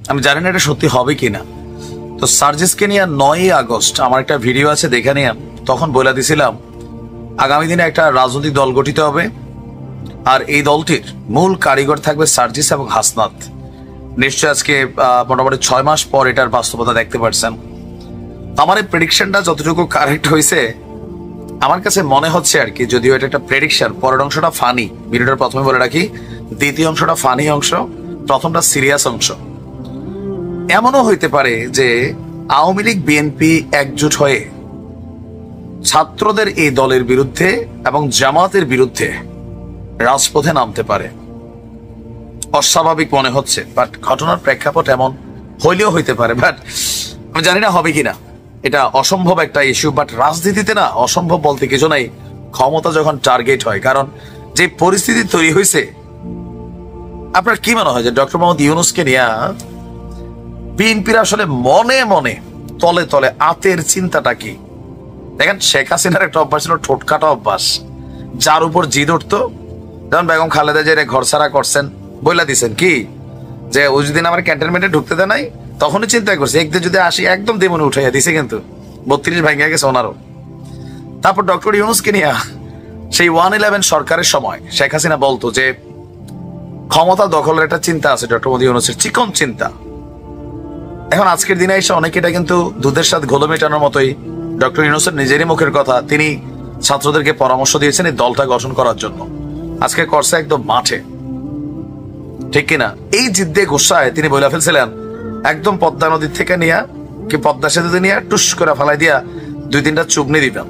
আমি জানি না এটা সত্যি হবে কিনা। তো সার্জিসকে নিয়ে 9ই আগস্ট আমার একটা ভিডিও আছে, দেখে নিয়ে তখন বলে দিছিলাম আগামী দিনে একটা রাজনৈতিক দল গঠিত হবে, আর এই দলটির মূল কারিগর থাকবে সার্জিস এবং হাসনাত। নিশ্চয় আজকে মোটামুটি 6 মাস পর এটার বাস্তবতা দেখতে পাচ্ছেন। আমার এই প্রেডিকশনটা যতটুকু কারেক্ট হয়েছে আমার কাছে মনে হচ্ছে আর কি, যদিও এটা একটা প্রেডিকশন, পরের অংশটা ফানি, ভিডিওটার প্রথমে বলে রাখি, দ্বিতীয় অংশটা ফানি অংশ, প্রথমটা সিরিয়াস অংশ। এমনও হইতে পারে যে আওয়ামী লীগ বিএনপি একজোট হয়ে ছাত্রদের এই দলের বিরুদ্ধে এবং জামাতের বিরুদ্ধে রাজপথে নামতে পারে। অস্বাভাবিক মনে হচ্ছে, বাট ঘটনার প্রেক্ষাপট এমন হইলেও হইতে পারে, বাট আমি জানি না হবে কিনা। এটা অসম্ভব একটা ইস্যু, বাট রাজনীতিতে না অসম্ভব বলতে কিছু নাই ক্ষমতা যখন টার্গেট হয়। কারণ যে পরিস্থিতি তৈরি হয়েছে, আপনার কি মনে হয় যে ডক্টর মোহাম্মদ ইউনূসকে নিয়ে বিএনপির আসলে মনে মনে তলে তলে আতের চিন্তাটা কি? দেখেন, শেখ হাসিনার একটা অভ্যাস ছিল ঠোঁটকাটা অভ্যাস, যার উপর জিদ উঠতো। যেমন বেগম খালেদা জিয়া ঘর ছাড়া করছেন, বইলা দিছেন কি যে ও যদি আমার ক্যান্টনমেন্টে ঢুকতে দেয় নাই, তখনই চিন্তা করছে একদিন যদি আসি একদম দেমনে উঠাইয়া দিছে, কিন্তু 32 ভাঙিয়া গেছে ওনারও। তারপর ডক্টর ইউনূসকে নিয়ে সেই 111 সরকারের সময় শেখ হাসিনা বলতো যে ক্ষমতা দখলের একটা চিন্তা আছে ডক্টর মোহাম্মদ ইউনূসের, চিকন চিন্তা। এখন আজকের দিনে এসে অনেকে এটা কিন্তু দুধের সাথে ঘোল মেটানোর মতোই। ডক্টর ইউনূসের নিজেরই মুখের কথা, তিনি ছাত্রদেরকে পরামর্শ দিয়েছেন এই দলটা গঠন করার জন্য। আজকে করছে একদম মাঠে, ঠিক কিনা? এই জিদ্দে গোসায় তিনি বলে ফেলছিলেন একদম পদ্মা নদীর থেকে নিয়ে কি পদ্মা সেতুতে নিয়ে টুস করে ফেলাই দিয়া 2-3টা চুগনি দিবেন।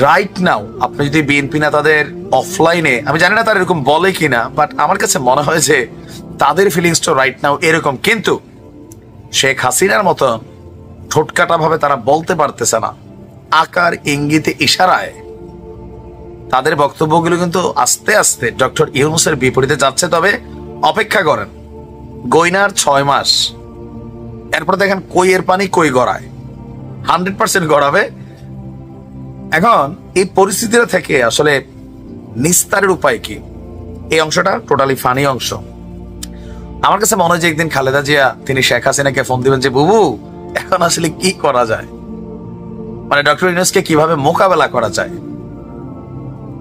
রাইট নাও আপনি যদি বিএনপি নেতাদের অফলাইনে, আমি জানি না তারা এরকম বলে কিনা, বাট আমার কাছে মনে হয় যে তাদের ফিলিংসটা রাইট নাও এরকম। কিন্তু শেখ হাসিনার মতো ঠোটকাটা ভাবে তারা বলতে পারতেছে না, আকার ইঙ্গিতে ইশারায় তাদের বক্তব্যগুলো কিন্তু আস্তে আস্তে ডক্টর ইউনূসের বিপরীতে যাচ্ছে। তবে অপেক্ষা করেন, গইনার 6 মাস, এরপর দেখেন কই এর পানি কই গড়ায়, 100% গড়াবে। এখন এই পরিস্থিতিটা থেকে আসলে নিস্তারের উপায় কি, এই অংশটা টোটালি ফানি অংশ। আমার কাছে মনে হয় যে একদিন খালেদা জিয়া তিনি শেখ হাসিনাকে ফোন দিবেন যে বুবু এখন আসলে কি করা যায়, মানে ডক্টর ইউনূসকে কিভাবে মোকাবেলা করা যায়।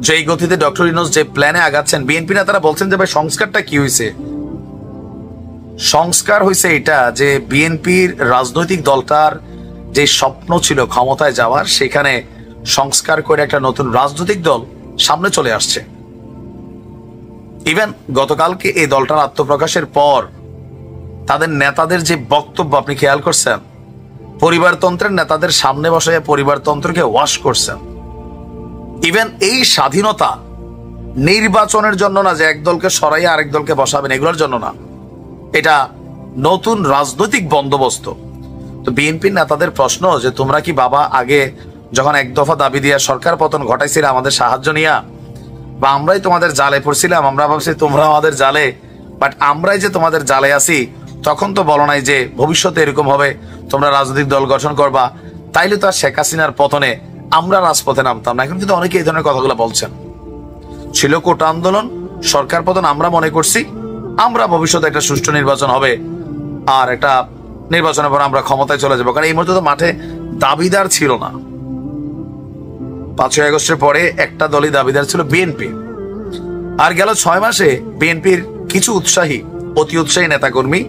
যেই গতিতে ডক্টর ইউনূস যে প্ল্যানে আগাচ্ছেন, বিএনপি নেতারা বলছেন যে ভাই সংস্কারটা কি হয়েছে? সংস্কার হয়েছে এটা যে বিএনপির রাজনৈতিক দলটার যে স্বপ্ন ছিল ক্ষমতায় যাওয়ার, সেখানে সংস্কার করে একটা নতুন রাজনৈতিক দল সামনে চলে আসছে। ইভেন গতকালকে এই দলটার আত্মপ্রকাশের পর তাদের নেতাদের যে বক্তব্য আপনি খেয়াল করছেন, পরিবারতন্ত্রের নেতাদের সামনে বসায় পরিবারতন্ত্রকে ওয়াশ করছেন। ইভেন এই স্বাধীনতা নির্বাচনের জন্য না যে এক দলকে সরাইয়া আরেক দলকে বসাবেন, এগুলোর জন্য না, এটা নতুন রাজনৈতিক বন্দোবস্ত। তো বিএনপির নেতাদের প্রশ্ন যে তোমরা কি বাবা আগে যখন এক দফা দাবি দিয়া সরকার পতন ঘটাইছিল আমাদের সাহায্য নিয়া, বা আমরাই তোমাদের জালে পড়ছিলাম, আমরা ভাবছি তোমরা আমাদের জালে, বাট আমরাই যে তোমাদের জালে আছি, তখন তো বলো নাই যে ভবিষ্যতে এরকম হবে, তোমরা রাজনৈতিক দল গঠন করবা, তাইলে তো আর শেখ হাসিনার পতনে আমরা রাজপথে নামতাম না। এখন কিন্তু অনেকে এই ধরনের কথাগুলো বলছেন। ছিল কোটা আন্দোলন, সরকার পতন আমরা মনে করছি, আমরা ভবিষ্যতে একটা সুষ্ঠু নির্বাচন হবে, আর একটা নির্বাচনের পর আমরা ক্ষমতায় চলে যাবো। কারণ এই মুহূর্তে তো মাঠে দাবিদার ছিল না। 5ই আগস্টের পরে একটা দলই দাবিদার ছিল, বিএনপি। আর গেল 6 মাসে বিএনপির কিছু উৎসাহী, অতি উৎসাহী নেতাকর্মী,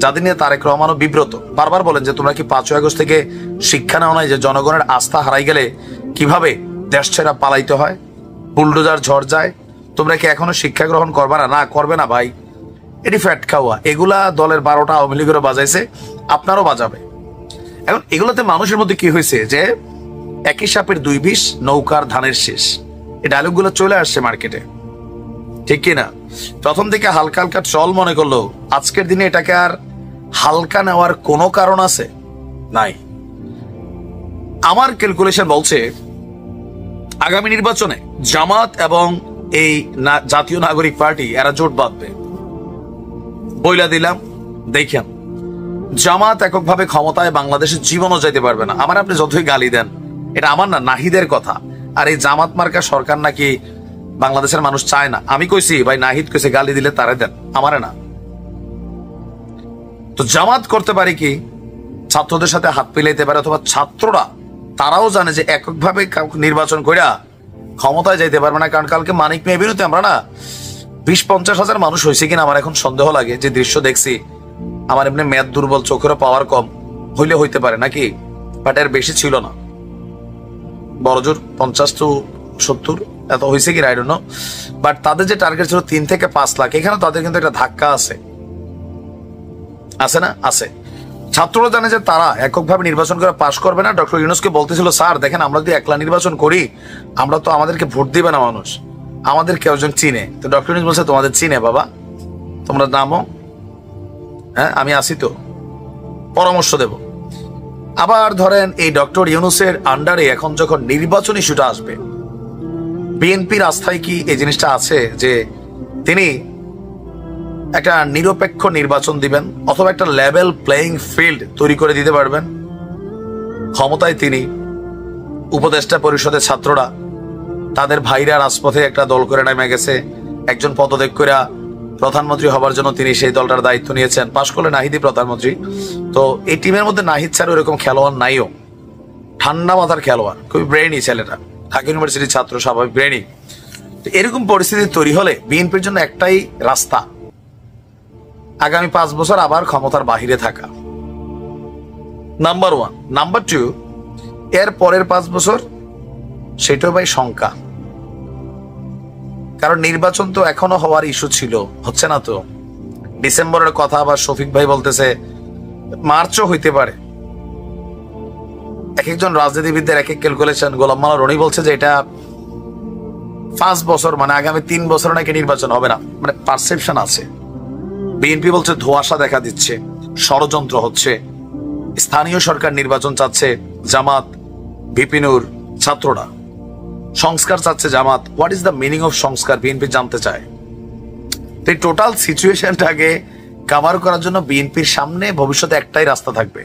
যাদের নিয়ে তারেক রহমানও বিব্রত, বারবার বলেন যে তোমরা কি 5ই আগস্ট থেকে শিক্ষা নেওয়া নাই যে জনগণের আস্থা হারাই গেলে কিভাবে দেশ ছেড়া পালাইতে হয়, বুলডোজার ঝড় যায়, তোমরা কি এখনো শিক্ষা গ্রহণ করবে না? না, করবে না ভাই, এটি ফ্যাট খাওয়া। এগুলা দলের 12টা আওয়ামী লীগেরও বাজাইছে, আপনারও বাজাবে। এখন এগুলোতে মানুষের মধ্যে কি হয়েছে যে একই সাপের 2 বিষ, নৌকার ধানের শেষ, এই ডায়লগ গুলো চলে আসছে মার্কেটে, ঠিক কিনা? প্রথম থেকে হালকা হালকা চল মনে করলো, আজকের দিনে এটাকে আর হালকা নেওয়ার কোনো কারণ আছে নাই। আমার ক্যালকুলেশন বলছে আগামী নির্বাচনে জামাত এবং এই জাতীয় নাগরিক পার্টি এরা জোট বাঁধবে। বইলা দিলাম, দেখেন জামাত এককভাবে ক্ষমতায় বাংলাদেশের জীবনও যাইতে পারবে না। আমার আপনি যতই গালি দেন, এটা আমার না, নাহিদের কথা। আর এই জামাত মার্কা সরকার নাকি বাংলাদেশের মানুষ চায় না। আমি কইছি ভাই, নাহিদ কইছে গালি দিলে তারে দেন, আমারে না। তো জামাত করতে পারে কি, ছাত্রদের সাথে হাত মিলাইতে পারে, অথবা ছাত্ররা তারাও জানে যে এককভাবে নির্বাচন কইরা ক্ষমতায় যাইতে পারবে না। কারণ কালকে মানিক মেয়ে বিরুদ্ধে আমরা না 20-50 হাজার মানুষ হয়েছে কিনা আমার এখন সন্দেহ লাগে। যে দৃশ্য দেখছি, আমার এমনি মেদ দুর্বল, চোখের পাওয়ার কম, হইলে হইতে পারে নাকি, বাট এর বেশি ছিল না, বড়জোর 50-70 এত হয়েছে কি আই ডোন্ট নো। বাট তাদের যে টার্গেট ছিল 3 থেকে 5 লাখ, এখানে তাদের কিন্তু একটা ধাক্কা আছে, আছে না? আছে। ছাত্ররা জানে যে তারা এককভাবে নির্বাচন করে পাশ করবে না। ডক্টর ইউনূসকে বলতেছিল, স্যার দেখেন আমরা যদি একলা নির্বাচন করি, আমরা তো, আমাদেরকে ভোট দিবে না মানুষ, আমাদের কেউ একজন চিনে। তো ডক্টর ইউনূস বলছে, তোমাদের চিনে বাবা, তোমরা নামো, হ্যাঁ আমি আসি, তো পরামর্শ দেব। আবার ধরেন এই ডক্টর ইউনূসের আন্ডারে এখন যখন নির্বাচন ইস্যুটা আসবে, বিএনপির আস্থায় কি এই জিনিসটা আছে যে তিনি একটা নিরপেক্ষ নির্বাচন দিবেন, অথবা একটা লেভেল প্লেইং ফিল্ড তৈরি করে দিতে পারবেন? ক্ষমতায় তিনি, উপদেষ্টা পরিষদের ছাত্ররা, তাদের ভাইরা রাজপথে একটা দল করে নেমে গেছে, একজন পদত্যাগ করে প্রধানমন্ত্রী হবার জন্য তিনি সেই দলটার দায়িত্ব নিয়েছেন, পাশ করলে নাহিদই প্রধানমন্ত্রী। তো এই টিমের মধ্যে নাহিদ ছাড়া এরকম খেলোয়াড় নাইও, ঠান্ডা মাথার খেলোয়াড়, খুবই ব্রেইনি ছেলেটা, ঢাকা ইউনিভার্সিটির ছাত্র, স্বাভাবিক ব্রেইনি। এরকম পরিস্থিতি তৈরি হলে বিএনপির জন্য একটাই রাস্তা, আগামী 5 বছর আবার ক্ষমতার বাহিরে থাকা, নাম্বার 1। নাম্বার 2, এর পরের 5 বছর সেটাও ভাই শঙ্কা, কারণ নির্বাচন তো এখনো হওয়ার ইস্যু ছিল, হচ্ছে না তো। ডিসেম্বরের কথা আবার শফিক ভাই বলতেছে মার্চও হইতে পারে। এক একজন রাজনীতিবিদদের এক এক ক্যালকুলেশন। গোলাম মাওলা রনি বলছে যে এটা 5 বছর, মানে আগামী 3 বছর নাকি নির্বাচন হবে না, মানে পারসেপশন আছে। বিএনপি বলছে ধোঁয়াশা দেখা দিচ্ছে, ষড়যন্ত্র হচ্ছে, স্থানীয় সরকার নির্বাচন চাচ্ছে জামাত, বিপিনুর, ছাত্ররা সংস্কার চাচ্ছে Jamaat. What is the meaning of সংস্কার, বিএনপি জানতে চায়। তো এই টোটাল সিচুয়েশনটাকে কভার করার জন্য বিএনপির সামনে ভবিষ্যতে একটাই রাস্তা থাকবে,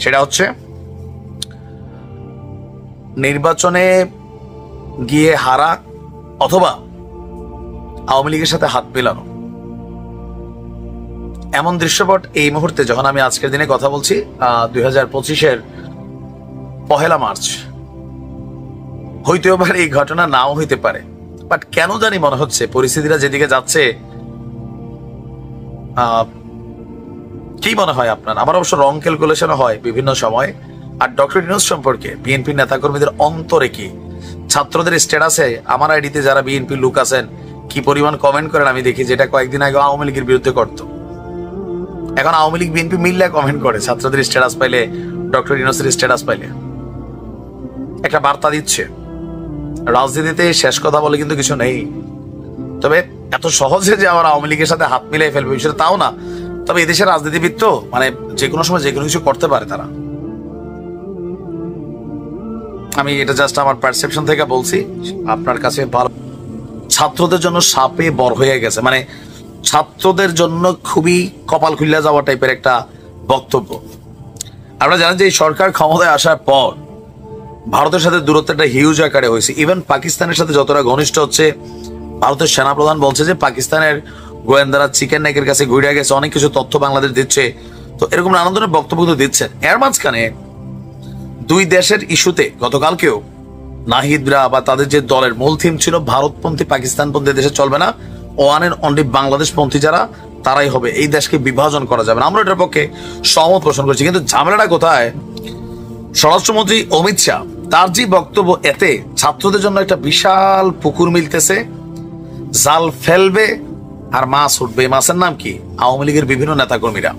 সেটা হচ্ছে নির্বাচনে গিয়ে হারা, অথবা আওয়ামী লীগের সাথে হাত মেলানো। এমন দৃশ্যপট এই মুহূর্তে, যখন আমি আজকের দিনে কথা বলছি, 2025-এর 1 মার্চ, হইতেও পারে এই ঘটনা, নাও হইতে পারে, বাট কেন জানি মনে হচ্ছে পরিস্থিতিটা যেদিকে যাচ্ছে, কি মনে হয় আপনার? আমার অবশ্য রং ক্যালকুলেশন হয় বিভিন্ন সময়। আর ডক্টর ইউনূস সম্পর্কে বিএনপি নেতাকর্মীদের অন্তরে কি, ছাত্রদের স্ট্যাটাসে আমার আইডিতে যারা বিএনপি লোক আছেন কি পরিমাণ কমেন্ট করেন আমি দেখি, যেটা কয়েকদিন আগে আওয়ামী লীগের বিরুদ্ধে করত, এখন আওয়ামী লীগ বিএনপি মিললে কমেন্ট করে ছাত্রদের স্ট্যাটাস পাইলে, ডক্টর ইউনূসের স্ট্যাটাস পাইলে। একটা বার্তা দিচ্ছে রাজনীতিতে শেষ কথা বলে কিন্তু কিছু নেই। তবে এত সহজে যে আবার আওয়ামী লীগের সাথে হাত মিলাই ফেলবে বিষয়টা তাও না। তবে এদেশের রাজনীতিবিদ তো মানে যে কোনো সময় যে কোনো কিছু করতে পারে তারা। আমি এটা জাস্ট আমার পারসেপশন থেকে বলছি, আপনার কাছে ভালো। ছাত্রদের জন্য সাপে বড় হয়ে গেছে, মানে ছাত্রদের জন্য খুবই কপাল খুলে যাওয়া টাইপের একটা বক্তব্য। আমরা জানেন যে এই সরকার ক্ষমতায় আসার পর ভারতের সাথে দূরত্বটা হিউজ আকারে হয়েছে। ইভেন পাকিস্তানের সাথে যতটা ঘনিষ্ঠ হচ্ছে, ভারতের সেনাপ্রধান বলছে যে পাকিস্তানের গোয়েন্দারা চিকেন নেকের কাছে ঘুরে গেছে, অনেক কিছু তথ্য বাংলাদেশ দিচ্ছে। তো এরকম নানান ধরনের বক্তব্য দিচ্ছেন। এর মাঝখানে দুই দেশের ইস্যুতে গতকালকেও নাহিদরা বা তাদের যে দলের মূল থিম ছিল ভারতপন্থী পাকিস্তানপন্থী দেশে চলবে না, ওয়ান এন্ড অনলি বাংলাদেশপন্থী যারা তারাই হবে, এই দেশকে বিভাজন করা যাবে না। আমরা এটার পক্ষে সহমত পোষণ করছি। কিন্তু ঝামেলাটা কোথায়? স্বরাষ্ট্রমন্ত্রী অমিত শাহ তার যে বক্তব্য, এতে ছাত্রদের জন্য একটা বিশাল পুকুর মিলতেছে, জাল ফেলবে আর মাছ উঠবে। মাছের নাম কি? আওয়ামী লীগের বিভিন্ন নেতাকর্মীরা।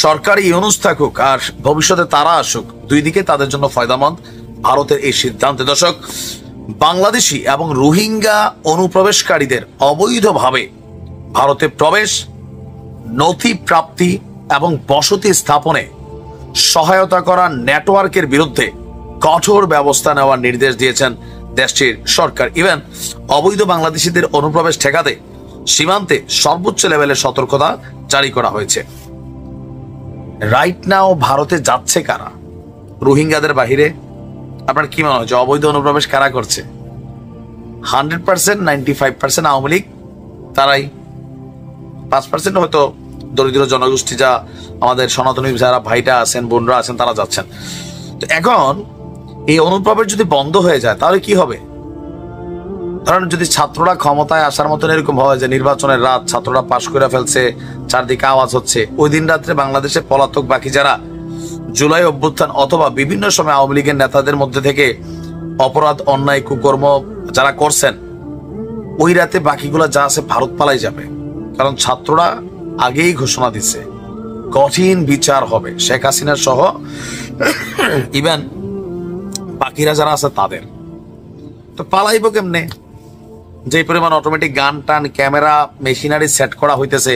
সরকারি ইউনূস থাকুক আর ভবিষ্যতে তারা আসুক, দুই দিকে তাদের জন্য ফায়দামন্দ ভারতের এই সিদ্ধান্তে। দর্শক, বাংলাদেশি এবং রোহিঙ্গা অনুপ্রবেশকারীদের অবৈধভাবে ভারতে প্রবেশ, নথি প্রাপ্তি এবং বসতি স্থাপনে সহায়তা করা নেটওয়ার্কের বিরুদ্ধে কঠোর ব্যবস্থা নেওয়ার নির্দেশ দিয়েছেন দেশটির সরকার। ইভেন অবৈধ বাংলাদেশিদের অনুপ্রবেশ ঠেকাতে সীমান্তে সর্বোচ্চ লেভেলের সতর্কতা জারি করা হয়েছে। রাইট নাও ভারতে যাচ্ছে কারা রোহিঙ্গাদের বাহিরে? আপনার কি মনে হয় যে অবৈধ অনুপ্রবেশ কারা করছে? 100%, 95% আওয়ামী লীগ, তারাই। 5% হয়তো দরিদ্র জনগোষ্ঠী যা আমাদের সনাতনী যারা ভাইটা আছেন, বোনরা আছেন, তারা যাচ্ছেন। তো এখন এই অনুপ্রবেশ যদি বন্ধ হয়ে যায় তাহলে কি হবে? ধরেন যদি ছাত্ররা ক্ষমতায় আসার মতন এরকম হয় যে নির্বাচনের রাত ছাত্ররা পাশ করে ফেলছে, চারদিকে আওয়াজ হচ্ছে, ওই দিন রাত্রে বাংলাদেশে পলাতক বাকি যারা জুলাই অভ্যুত্থান অথবা বিভিন্ন সময় আওয়ামী লীগের নেতাদের মধ্যে থেকে অপরাধ, অন্যায়, কুকর্ম যারা করছেন, ওই রাতে বাকিগুলা যা আছে ভারত পালাই যাবে। কারণ ছাত্ররা আগেই ঘোষণা দিচ্ছে কঠিন বিচার হবে শেখ হাসিনা সহ ইভেন বাকিরা যারা আছে তাদের। তো পালাইব কেমনে? যে পরিমাণ অটোমেটিক গান টান ক্যামেরা মেশিনারি সেট করা হইতেছে,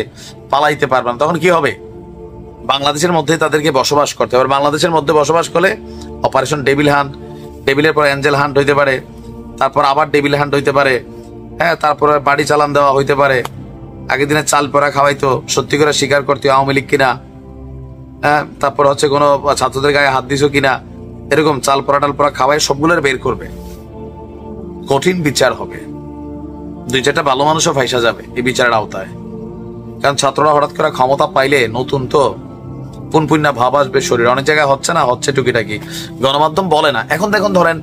পালাইতে পারবেন। তখন কি হবে? বাংলাদেশের মধ্যে তাদেরকে বসবাস করতে হবে। বাংলাদেশের মধ্যে বসবাস করলে অপারেশন ডেভিল হান্ট, টেবিলের পর অ্যাঞ্জেল হান্ট হইতে পারে, তারপর আবার ডেভিল হান্ট হইতে পারে, হ্যাঁ, তারপরে বাড়ি চালান দেওয়া হইতে পারে। আগের দিনে চাল পরা খাওয়াইতো, সত্যি করে স্বীকার করতে আওয়ামী লীগ কিনা, হ্যাঁ, তারপর হচ্ছে কোনো ছাত্রদের গায়ে হাত দিছো কিনা, এরকম চাল পরা টাল পরা খাওয়াই সবগুলোর বের করবে। কঠিন বিচার হবে, 2-4টা ভালো মানুষও ফাইসা যাবে এই বিচারের আওতায়। কারণ ছাত্ররা হঠাৎ করে ক্ষমতা পাইলে নতুন তো পুনপুন্না ভাব আসবে শরীর। অনেক জায়গায় হচ্ছে না, হচ্ছে টুকিটাকি, গণমাধ্যম বলে না। এখন দেখুন, ধরেন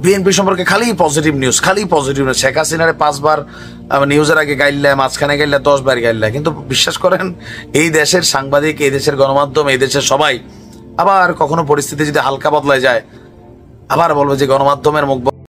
বিএনপি সম্পর্কে খালি পজিটিভ নিউজ, খালি পজিটিভ নিউজ। শেখ হাসিনারে 5 বার নিউজের আগে গাইলে, মাঝখানে গাইলে, 10 বার গাইলে, কিন্তু বিশ্বাস করেন এই দেশের সাংবাদিক, এই দেশের গণমাধ্যম, এই দেশের সবাই আবার কখনো পরিস্থিতি যদি হালকা বদলায় যায় আবার বলবে যে গণমাধ্যমের মুখ